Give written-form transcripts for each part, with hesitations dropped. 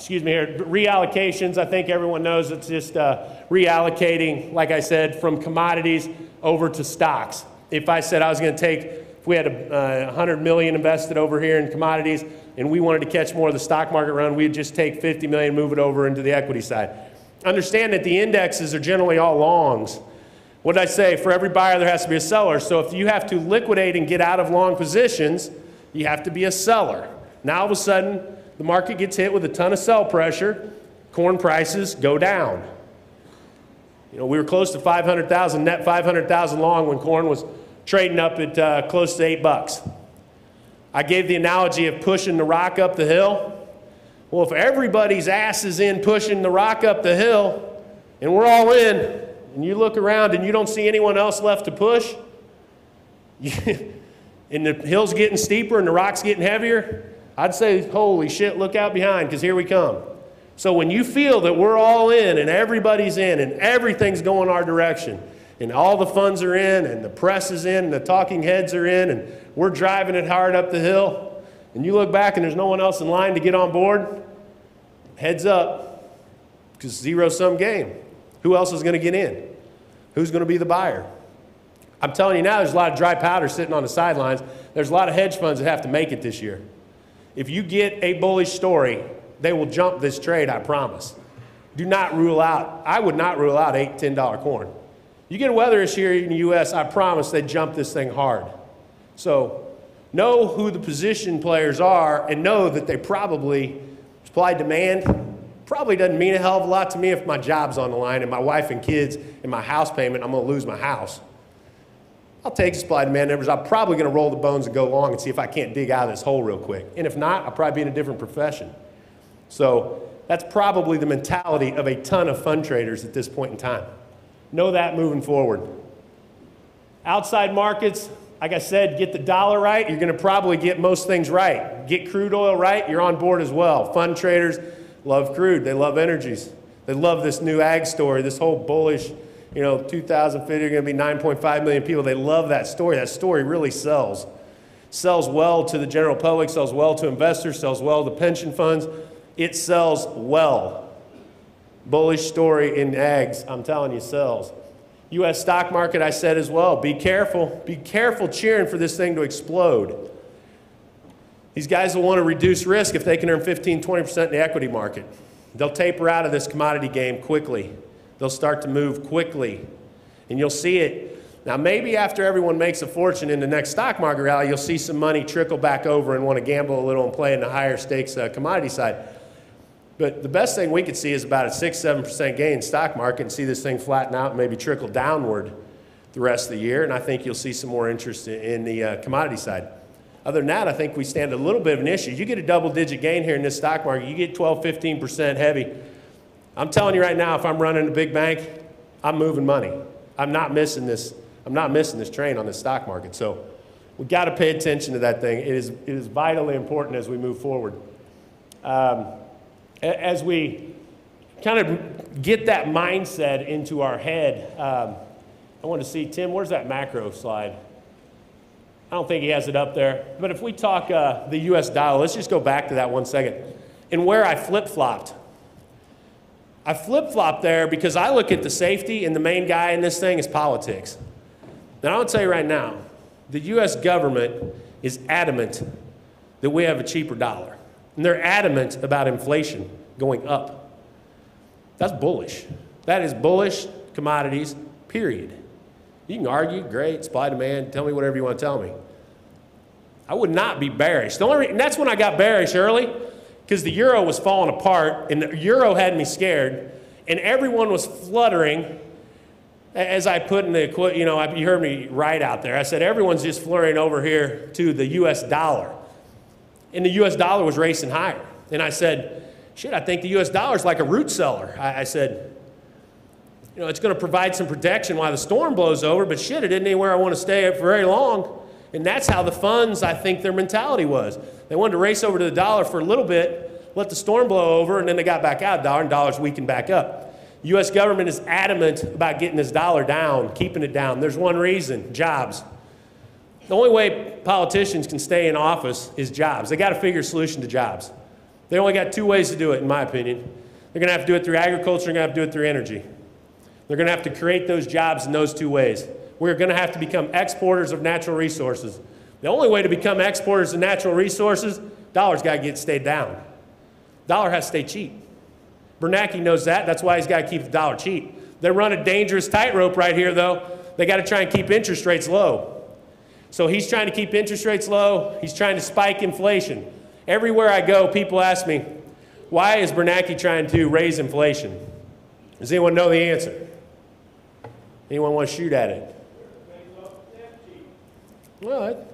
excuse me here, reallocations. I think everyone knows it's just reallocating, like I said, from commodities over to stocks. If I said I was going to take, if we had $100 million invested over here in commodities and we wanted to catch more of the stock market run, we'd just take $50 million, move it over into the equity side. Understand that the indexes are generally all longs. What did I say? For every buyer, there has to be a seller. So if you have to liquidate and get out of long positions, you have to be a seller. Now all of a sudden, the market gets hit with a ton of sell pressure. Corn prices go down. You know, we were close to 500,000, net 500,000 long when corn was trading up at close to $8. I gave the analogy of pushing the rock up the hill. Well, if everybody's ass is in pushing the rock up the hill, and we're all in, and you look around and you don't see anyone else left to push, and the hill's getting steeper and the rock's getting heavier, I'd say, holy shit, look out behind, because here we come. So when you feel that we're all in and everybody's in and everything's going our direction and all the funds are in and the press is in and the talking heads are in and we're driving it hard up the hill, and you look back and there's no one else in line to get on board, heads up, because zero-sum game. Who else is going to get in? Who's going to be the buyer? I'm telling you now, there's a lot of dry powder sitting on the sidelines. There's a lot of hedge funds that have to make it this year. If you get a bullish story, they will jump this trade, I promise. Do not rule out, I would not rule out $8, $10 corn. You get a weather issue here in the U.S., I promise they jump this thing hard. So know who the position players are and know that they probably, supply demand, probably doesn't mean a hell of a lot to me if my job's on the line and my wife and kids and my house payment, I'm going to lose my house. I'll take supply demand numbers. I'm probably going to roll the bones and go long and see if I can't dig out of this hole real quick. And if not, I'll probably be in a different profession. So that's probably the mentality of a ton of fund traders at this point in time. Know that moving forward. Outside markets, like I said, get the dollar right, you're going to probably get most things right. Get crude oil right, you're on board as well. Fund traders love crude. They love energies. They love this new ag story, this whole bullish, you know, 2050 are going to be 9.5 million people. They love that story. That story really sells. Sells well to the general public, sells well to investors, sells well to pension funds. It sells well. Bullish story in ags, I'm telling you, sells. U.S. stock market, I said as well, be careful. Be careful cheering for this thing to explode. These guys will want to reduce risk if they can earn 15, 20% in the equity market. They'll taper out of this commodity game quickly. They'll start to move quickly, and you'll see it. Now, maybe after everyone makes a fortune in the next stock market rally, you'll see some money trickle back over and want to gamble a little and play in the higher stakes commodity side. But the best thing we could see is about a 6-7% gain in stock market and see this thing flatten out and maybe trickle downward the rest of the year, and I think you'll see some more interest in the commodity side. Other than that, I think we stand a little bit of an issue. You get a double-digit gain here in this stock market, you get 12, 15% heavy. I'm telling you right now, if I'm running a big bank, I'm moving money. I'm not missing this. I'm not missing this train on the stock market. So we've got to pay attention to that thing. It is vitally important as we move forward. As we kind of get that mindset into our head, I want to see, Tim, where's that macro slide? I don't think he has it up there. But if we talk the U.S. dollar, let's just go back to that 1 second. And where I flip-flopped. I flip-flopped there because I look at the safety, and the main guy in this thing is politics. Now, I'll tell you right now, the U.S. government is adamant that we have a cheaper dollar. And they're adamant about inflation going up. That's bullish. That is bullish commodities, period. You can argue, great, supply, demand, tell me whatever you want to tell me. I would not be bearish. And that's when I got bearish early, because the euro was falling apart, and the euro had me scared, and everyone was fluttering, as I put in the quote, you know, you heard me right out there. I said, everyone's just flurrying over here to the U.S. dollar. And the U.S. dollar was racing higher. And I said, shit, I think the U.S. dollar is like a root cellar. I said, you know, it's going to provide some protection while the storm blows over, but shit, it isn't anywhere I want to stay for very long. And that's how the funds, I think their mentality was. They wanted to race over to the dollar for a little bit, let the storm blow over, and then they got back out of the dollar, and dollars weakened back up. The U.S. government is adamant about getting this dollar down, keeping it down. There's one reason, jobs. The only way politicians can stay in office is jobs. They got to figure a solution to jobs. They only got two ways to do it, in my opinion. They're going to have to do it through agriculture, they're going to have to do it through energy. They're going to have to create those jobs in those two ways. We're going to have to become exporters of natural resources. The only way to become exporters of natural resources, dollar's got to stay down. Dollar has to stay cheap. Bernanke knows that. That's why he's got to keep the dollar cheap. They run a dangerous tightrope right here, though. They got to try and keep interest rates low. So he's trying to keep interest rates low. He's trying to spike inflation. Everywhere I go, people ask me, why is Bernanke trying to raise inflation? Does anyone know the answer? Anyone want to shoot at it? Well,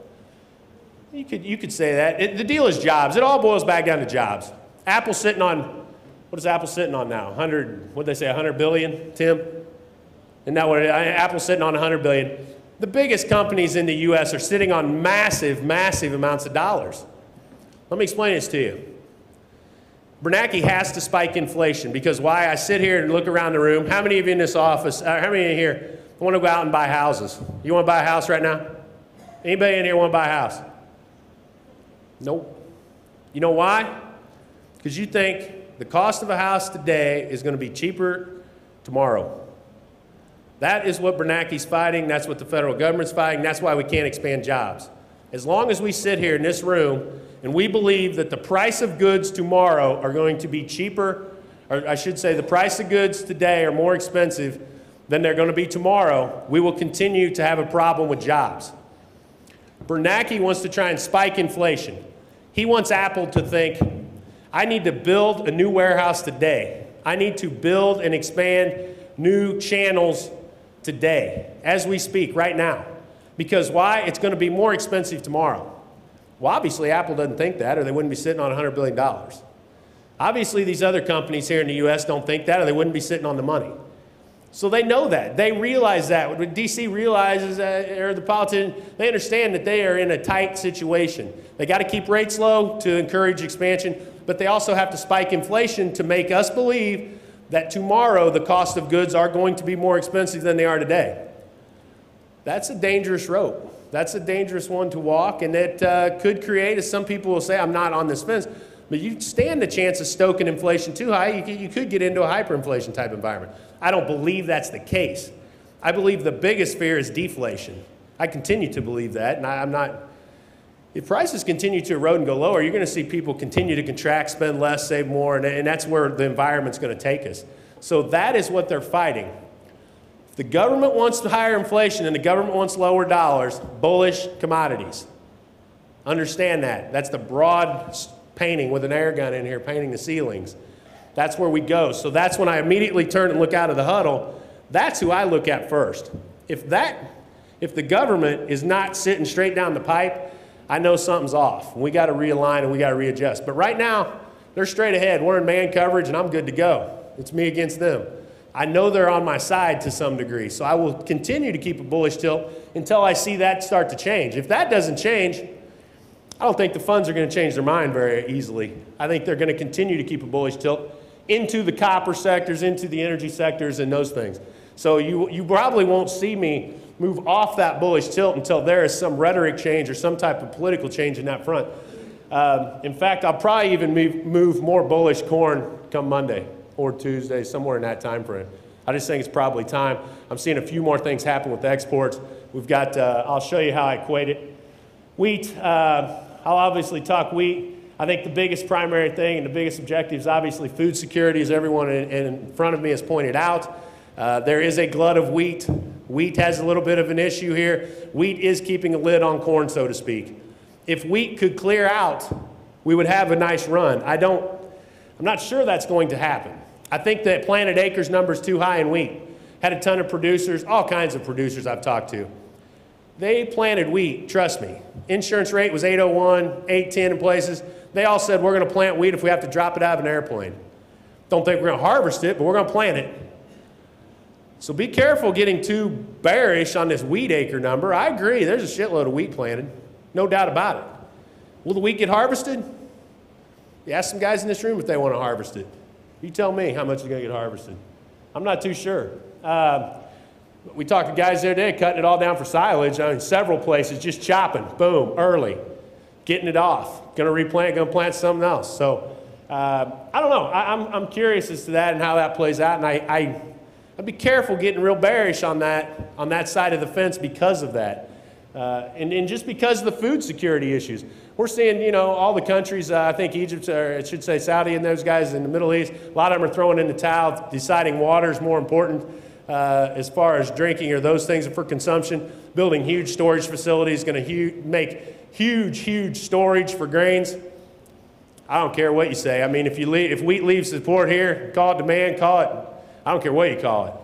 you could say that. The deal is jobs. It all boils back down to jobs. Apple's sitting on, what is Apple sitting on now? 100, what'd they say, 100 billion, Tim? Isn't that what it is? Apple's sitting on 100 billion. The biggest companies in the U.S. are sitting on massive, massive amounts of dollars. Let me explain this to you. Bernanke has to spike inflation because why? I sit here and look around the room. How many of you in this office, how many in here want to go out and buy houses? You want to buy a house right now? Anybody in here want to buy a house? Nope. You know why? Because you think the cost of a house today is going to be cheaper tomorrow. That is what Bernanke's fighting. That's what the federal government's fighting. That's why we can't expand jobs. As long as we sit here in this room and we believe that the price of goods tomorrow are going to be cheaper, or I should say the price of goods today are more expensive than they're going to be tomorrow, we will continue to have a problem with jobs. Bernanke wants to try and spike inflation. He wants Apple to think, I need to build a new warehouse today. I need to build and expand new channels today, as we speak, right now. Because why? It's going to be more expensive tomorrow. Well, obviously, Apple doesn't think that, or they wouldn't be sitting on $100 billion. Obviously, these other companies here in the U.S. don't think that, or they wouldn't be sitting on the money. So they know that. They realize that. When D.C. realizes that, or the politicians, they understand that they are in a tight situation. They got to keep rates low to encourage expansion, but they also have to spike inflation to make us believe that tomorrow the cost of goods are going to be more expensive than they are today. That's a dangerous rope. That's a dangerous one to walk, and it could create, as some people will say, I'm not on this fence, but you stand the chance of stoking inflation too high, you could get into a hyperinflation type environment. I don't believe that's the case. I believe the biggest fear is deflation. I continue to believe that, and I'm not, if prices continue to erode and go lower, you're going to see people continue to contract, spend less, save more, and that's where the environment's going to take us. So that is what they're fighting. If the government wants higher inflation and the government wants lower dollars, bullish commodities. Understand that. That's the broad painting with an air gun in here, painting the ceilings. That's where we go. So that's when I immediately turn and look out of the huddle. That's who I look at first. If the government is not sitting straight down the pipe, I know something's off. We got to realign and we got to readjust. But right now, they're straight ahead. We're in man coverage and I'm good to go. It's me against them. I know they're on my side to some degree, so I will continue to keep a bullish tilt until I see that start to change. If that doesn't change, I don't think the funds are going to change their mind very easily. I think they're going to continue to keep a bullish tilt into the copper sectors, into the energy sectors, and those things. So you probably won't see me move off that bullish tilt until there is some rhetoric change or some type of political change in that front. In fact, I'll probably even move more bullish corn come Monday or Tuesday, somewhere in that time frame. I just think it's probably time. I'm seeing a few more things happen with exports. We've got, I'll show you how I equate it. Wheat, I'll obviously talk wheat. I think the biggest primary thing and the biggest objective is obviously food security, as everyone in front of me has pointed out. There is a glut of wheat. Wheat has a little bit of an issue here. Wheat is keeping a lid on corn, so to speak. If wheat could clear out, we would have a nice run. I'm not sure that's going to happen. I think that planted acres number is too high in wheat. Had a ton of producers, all kinds of producers I've talked to. They planted wheat, trust me. Insurance rate was 801, 810 in places. They all said, we're going to plant wheat if we have to drop it out of an airplane. Don't think we're going to harvest it, but we're going to plant it. So be careful getting too bearish on this wheat acre number. I agree, there's a shitload of wheat planted. No doubt about it. Will the wheat get harvested? You ask some guys in this room if they want to harvest it. You tell me how much is going to get harvested. I'm not too sure. We talked to guys the other day cutting it all down for silage in several places, just chopping, boom, early, getting it off. Going to replant, going to plant something else. So I don't know. I'm curious as to that and how that plays out, and I'd be careful getting real bearish on that side of the fence because of that, and just because of the food security issues. We're seeing, you know, all the countries, I think Egypt, or I should say Saudi and those guys in the Middle East, a lot of them are throwing in the towel, deciding water is more important as far as drinking or those things for consumption, building huge storage facilities, going to make huge storage for grains. I don't care what you say. I mean, if wheat leaves the port here, call it demand, call it, I don't care what you call it.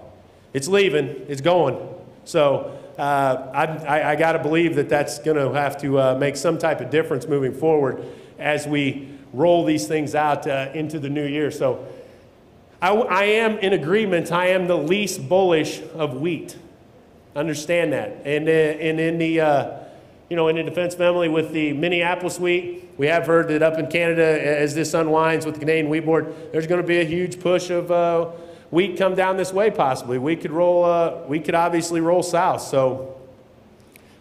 It's leaving, it's going. So I got to believe that that's going to have to make some type of difference moving forward as we roll these things out into the new year. So I am in agreement. I am the least bullish of wheat. Understand that. And in the you know, in the defense family with the Minneapolis wheat, we have heard that up in Canada, as this unwinds with the Canadian Wheat Board, there's going to be a huge push of wheat come down this way possibly. We could obviously roll south. So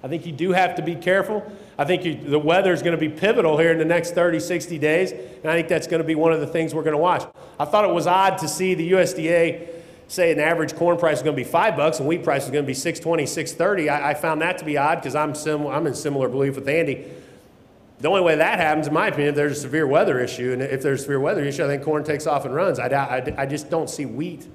I think you do have to be careful. I think the weather is going to be pivotal here in the next 30, 60 days, and I think that's going to be one of the things we're going to watch. I thought it was odd to see the USDA say an average corn price is going to be $5 and wheat price is going to be $6.20, $6.30. I found that to be odd because I'm in similar belief with Andy. The only way that happens, in my opinion, if there's a severe weather issue, and if there's a severe weather issue, I think corn takes off and runs. I just don't see wheat,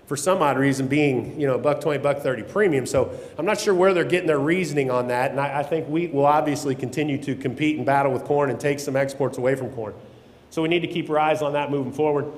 for some odd reason, being, you know, $1.20, $1.30 premium. So I'm not sure where they're getting their reasoning on that, and I think wheat will obviously continue to compete and battle with corn and take some exports away from corn. So we need to keep our eyes on that moving forward.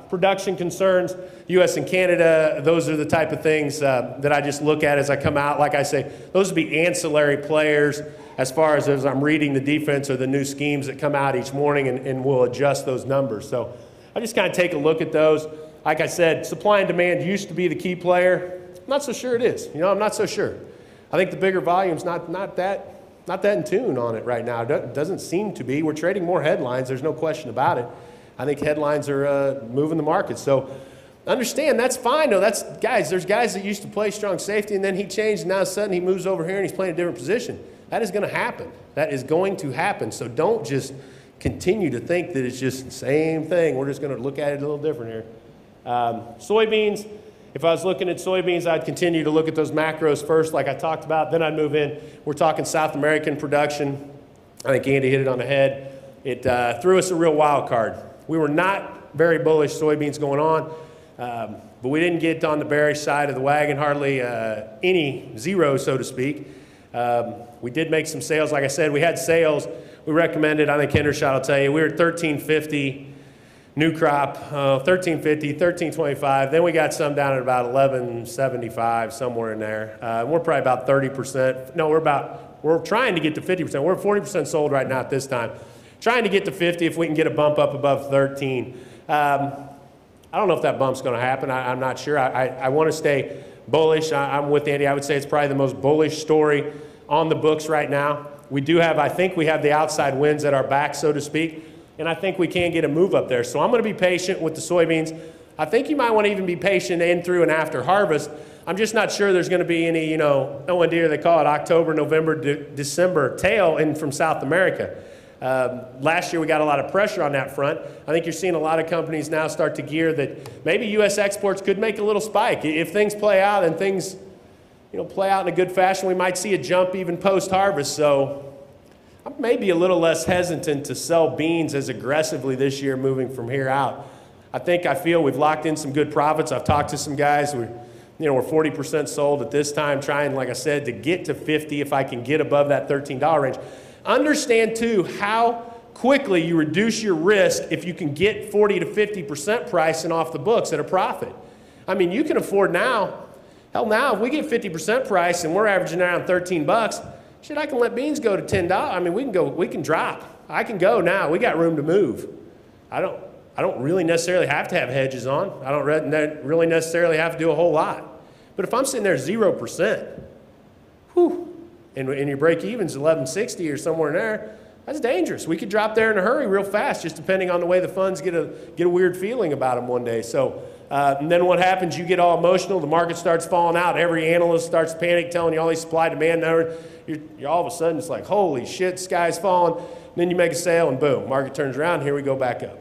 Production concerns, U.S. and Canada, those are the type of things that I just look at as I come out. Like I say, those would be ancillary players as far as I'm reading the defense or the new schemes that come out each morning, and we'll adjust those numbers. So I just kind of take a look at those. Like I said, supply and demand used to be the key player. I'm not so sure it is. You know, I'm not so sure. I think the bigger volume's not that in tune on it right now. It doesn't seem to be. We're trading more headlines. There's no question about it. I think headlines are moving the market. So understand, that's fine. No, there's guys that used to play strong safety, and then he changed, and now all of a sudden he moves over here and he's playing a different position. That is going to happen. That is going to happen. So don't just continue to think that it's just the same thing. We're just going to look at it a little different here. Soybeans, if I was looking at soybeans, I'd continue to look at those macros first, like I talked about. Then I'd move in. We're talking South American production. I think Andy hit it on the head. It threw us a real wild card. We were not very bullish soybeans going on, but we didn't get on the bearish side of the wagon, hardly any zero, so to speak. We did make some sales. Like I said, we had sales. We recommended, I think Hendershot will tell you, we were at 1350 new crop, 1350, 1325. Then we got some down at about 1175, somewhere in there. We're probably about 30%. No, we're trying to get to 50%. We're 40% sold right now at this time. Trying to get to 50 if we can get a bump up above 13. I don't know if that bump's going to happen. I'm not sure. I want to stay bullish. I'm with Andy. I would say it's probably the most bullish story on the books right now. We do have, I think we have the outside winds at our back, so to speak, and I think we can get a move up there. So I'm going to be patient with the soybeans. I think you might want to even be patient in through and after harvest. I'm just not sure there's going to be any, you know, no idea they call it October, November, December tail in from South America. Last year we got a lot of pressure on that front. I think you're seeing a lot of companies now start to gear that maybe U.S. exports could make a little spike. If things play out and things, you know, play out in a good fashion, we might see a jump even post-harvest. So I'm maybe a little less hesitant to sell beans as aggressively this year moving from here out. I feel we've locked in some good profits. I've talked to some guys. We're 40% sold at this time, trying, like I said, to get to 50 if I can get above that $13 range. Understand, too, how quickly you reduce your risk if you can get 40 to 50% pricing off the books at a profit. I mean, you can afford now. Hell, now, if we get 50% price and we're averaging around 13 bucks, shit, I can let beans go to $10. I mean, we can drop. I can go now. We got room to move. I don't really necessarily have to have hedges on. I don't really necessarily have to do a whole lot. But if I'm sitting there 0%, whew, and your break-even's 1160 or somewhere in there, that's dangerous. We could drop there in a hurry real fast, just depending on the way the funds get a weird feeling about them one day. So, and then what happens? You get all emotional. The market starts falling out. Every analyst starts panic, telling you all these supply-demand numbers. You're all of a sudden, it's like, holy shit, sky's falling. And then you make a sale, and boom, market turns around. Here we go back up.